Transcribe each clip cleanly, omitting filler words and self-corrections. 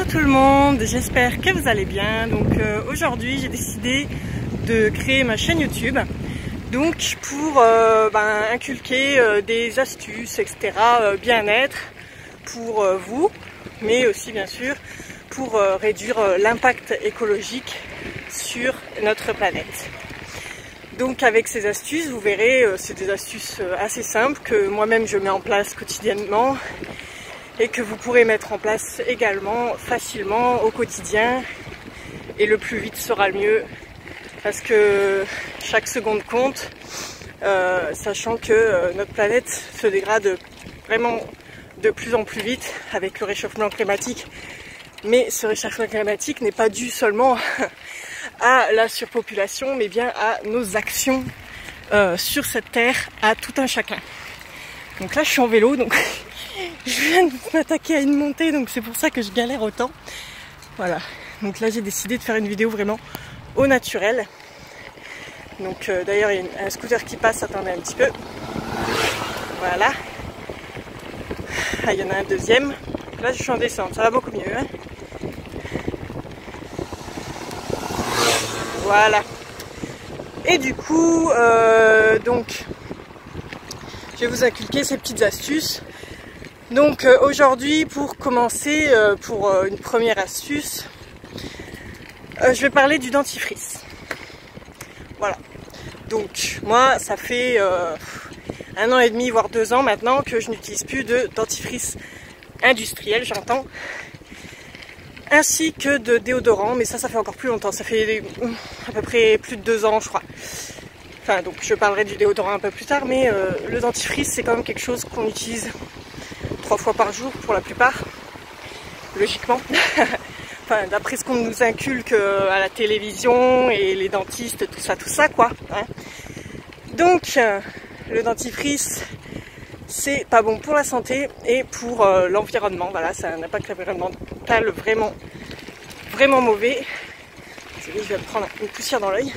Bonjour tout le monde, j'espère que vous allez bien. Donc aujourd'hui j'ai décidé de créer ma chaîne YouTube donc pour inculquer des astuces, etc. Bien-être pour vous, mais aussi bien sûr pour réduire l'impact écologique sur notre planète. Donc avec ces astuces, vous verrez, c'est des astuces assez simples que moi-même je mets en place quotidiennement et que vous pourrez mettre en place également facilement au quotidien, et le plus vite sera le mieux parce que chaque seconde compte, sachant que notre planète se dégrade vraiment de plus en plus vite avec le réchauffement climatique. Mais ce réchauffement climatique n'est pas dû seulement à la surpopulation, mais bien à nos actions sur cette terre, à tout un chacun. Donc là je suis en vélo, donc je viens de m'attaquer à une montée, donc c'est pour ça que je galère autant. Voilà, donc là j'ai décidé de faire une vidéo vraiment au naturel. Donc d'ailleurs il y a un scooter qui passe, attendez un petit peu. Voilà. Ah, il y en a un deuxième. Là je suis en descente, ça va beaucoup mieux. Hein. Voilà. Et du coup, donc je vais vous inculquer ces petites astuces. Donc aujourd'hui, pour commencer, pour une première astuce, je vais parler du dentifrice. Voilà. Donc moi, ça fait 1 an et demi, voire 2 ans maintenant que je n'utilise plus de dentifrice industriel, j'entends, ainsi que de déodorant, mais ça fait encore plus longtemps, ça fait à peu près plus de 2 ans je crois. Enfin donc je parlerai du déodorant un peu plus tard, mais le dentifrice c'est quand même quelque chose qu'on utilise 3 fois par jour pour la plupart, logiquement. Enfin, d'après ce qu'on nous inculque à la télévision et les dentistes, tout ça quoi. Hein. Donc le dentifrice, c'est pas bon pour la santé et pour l'environnement. Voilà, ça a un impact environnemental vraiment mauvais. Je vais me prendre une poussière dans l'œil.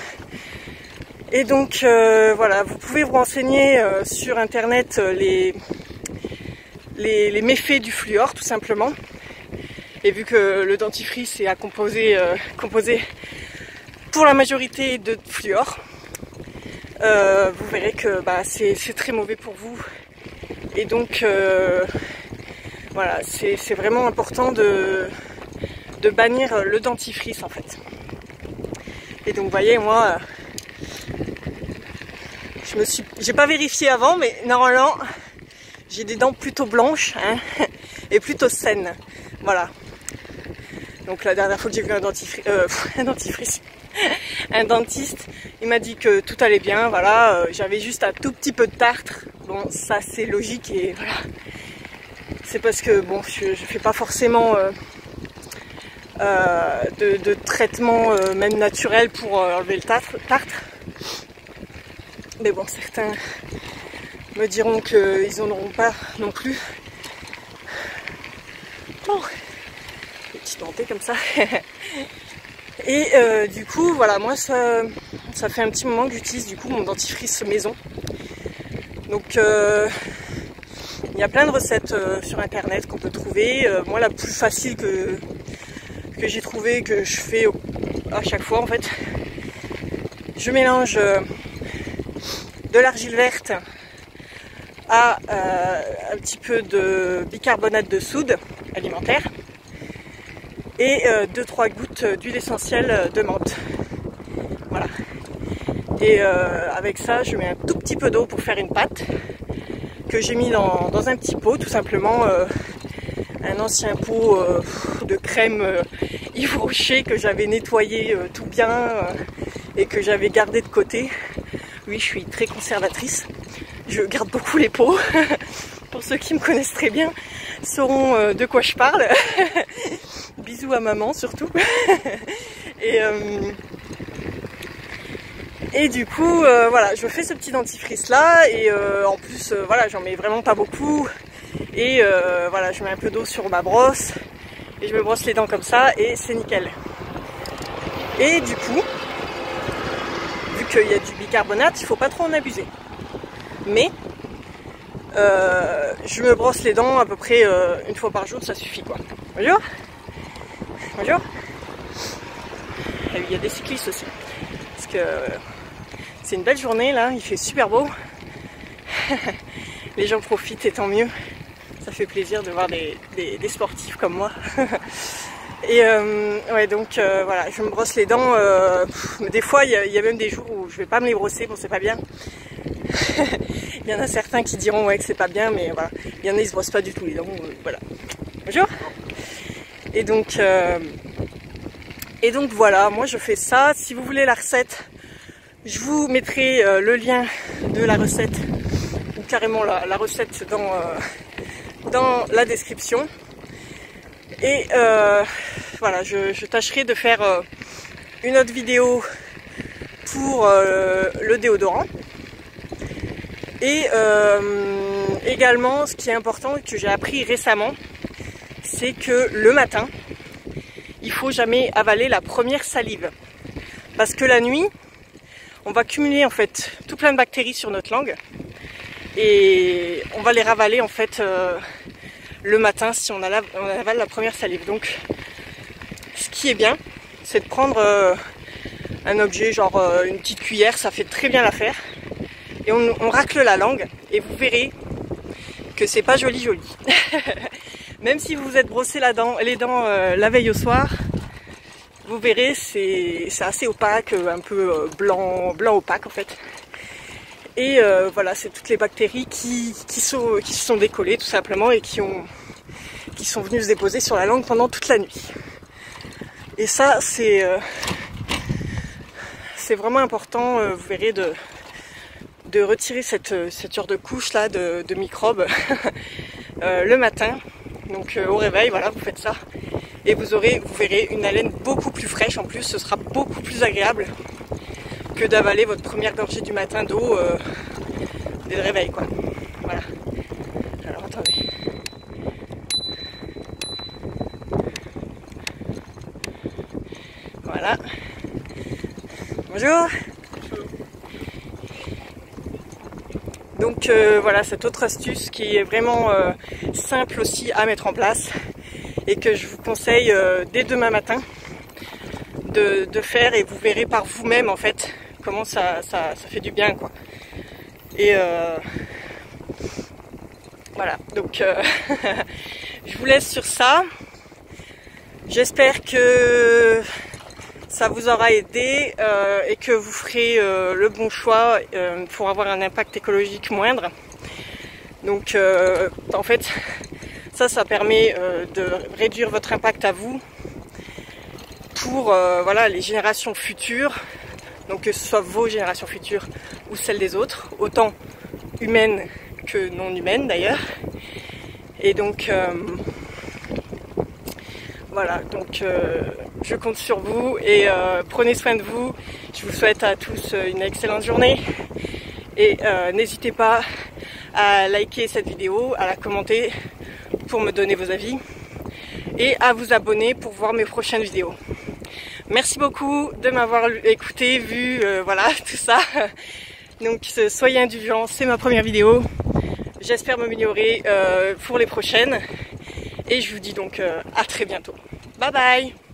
Et donc voilà, vous pouvez vous renseigner sur internet les méfaits du fluor, tout simplement. Et vu que le dentifrice est composé pour la majorité de fluor, vous verrez que c'est très mauvais pour vous. Et donc voilà, c'est vraiment important de bannir le dentifrice en fait. Et donc vous voyez, moi j'ai pas vérifié avant, mais normalement j'ai des dents plutôt blanches, hein, et plutôt saines. Voilà. Donc la dernière fois que j'ai vu un dentiste, il m'a dit que tout allait bien, voilà, j'avais juste un tout petit peu de tartre. Bon, ça c'est logique et voilà. C'est parce que bon, je fais pas forcément de traitement même naturel pour enlever le tartre. Mais bon, certains me diront qu'ils n'en auront pas non plus. Bon, des petites dentées comme ça. Et du coup, voilà, moi ça fait un petit moment que j'utilise du coup mon dentifrice maison. Donc il y a plein de recettes sur internet qu'on peut trouver. Moi la plus facile que j'ai trouvée, que je fais à chaque fois en fait, je mélange de l'argile verte à un petit peu de bicarbonate de soude alimentaire et 2-3 gouttes d'huile essentielle de menthe. Voilà. Et avec ça, je mets un tout petit peu d'eau pour faire une pâte que j'ai mis dans un petit pot, tout simplement un ancien pot de crème Yves Rocher que j'avais nettoyé tout bien et que j'avais gardé de côté. Oui, je suis très conservatrice. Je garde beaucoup les pots. Pour ceux qui me connaissent très bien sauront de quoi je parle. Bisous à maman surtout. Et du coup, voilà, je fais ce petit dentifrice là et en plus, voilà, j'en mets vraiment pas beaucoup. Et voilà, je mets un peu d'eau sur ma brosse et je me brosse les dents comme ça et c'est nickel. Et du coup, vu qu'il y a du bicarbonate, il faut pas trop en abuser. Mais je me brosse les dents à peu près 1 fois par jour, ça suffit quoi. Bonjour. Bonjour. Et il y a des cyclistes aussi. Parce que c'est une belle journée là, il fait super beau. Les gens profitent et tant mieux. Ça fait plaisir de voir des sportifs comme moi. Et ouais, donc voilà, je me brosse les dents. Des fois, il y a même des jours où je vais pas me les brosser, bon c'est pas bien. Il y en a certains qui diront ouais que c'est pas bien, mais voilà. Il y en a ils se brossent pas du tout les dents, voilà. Bonjour. Et donc voilà, moi je fais ça. Si vous voulez la recette, je vous mettrai le lien de la recette, ou carrément la recette dans la description. Et voilà, je tâcherai de faire une autre vidéo pour le déodorant. Et également, ce qui est important et que j'ai appris récemment, c'est que le matin, il faut jamais avaler la première salive. Parce que la nuit, on va cumuler en fait tout plein de bactéries sur notre langue. Et on va les ravaler en fait le matin si on avale la première salive. Donc ce qui est bien, c'est de prendre un objet genre une petite cuillère, ça fait très bien l'affaire. Et on racle la langue et vous verrez que c'est pas joli. Même si vous vous êtes brossé les dents la veille au soir, vous verrez c'est assez opaque, un peu blanc opaque en fait. Et voilà, c'est toutes les bactéries qui se sont décollées tout simplement et qui sont venues se déposer sur la langue pendant toute la nuit. Et ça c'est vraiment important, vous verrez, de retirer cette sorte de couche là de microbes le matin. Donc au réveil, voilà, vous faites ça et vous verrez une haleine beaucoup plus fraîche. En plus, ce sera beaucoup plus agréable que d'avaler votre première gorgée du matin d'eau dès le réveil, quoi. Voilà. Alors attendez. Voilà. Bonjour. Donc voilà, cette autre astuce qui est vraiment simple aussi à mettre en place et que je vous conseille dès demain matin de faire, et vous verrez par vous-même en fait comment ça fait du bien, quoi. Et voilà, donc je vous laisse sur ça. J'espère que ça vous aura aidé et que vous ferez le bon choix pour avoir un impact écologique moindre. Donc en fait ça permet de réduire votre impact à vous pour voilà, les générations futures, donc que ce soit vos générations futures ou celles des autres, autant humaines que non humaines d'ailleurs. Et donc voilà, donc je compte sur vous et prenez soin de vous. Je vous souhaite à tous une excellente journée et n'hésitez pas à liker cette vidéo, à la commenter pour me donner vos avis et à vous abonner pour voir mes prochaines vidéos. Merci beaucoup de m'avoir écouté, vu, voilà, tout ça. Donc soyez indulgents, c'est ma première vidéo. J'espère m'améliorer pour les prochaines. Et je vous dis donc à très bientôt. Bye bye!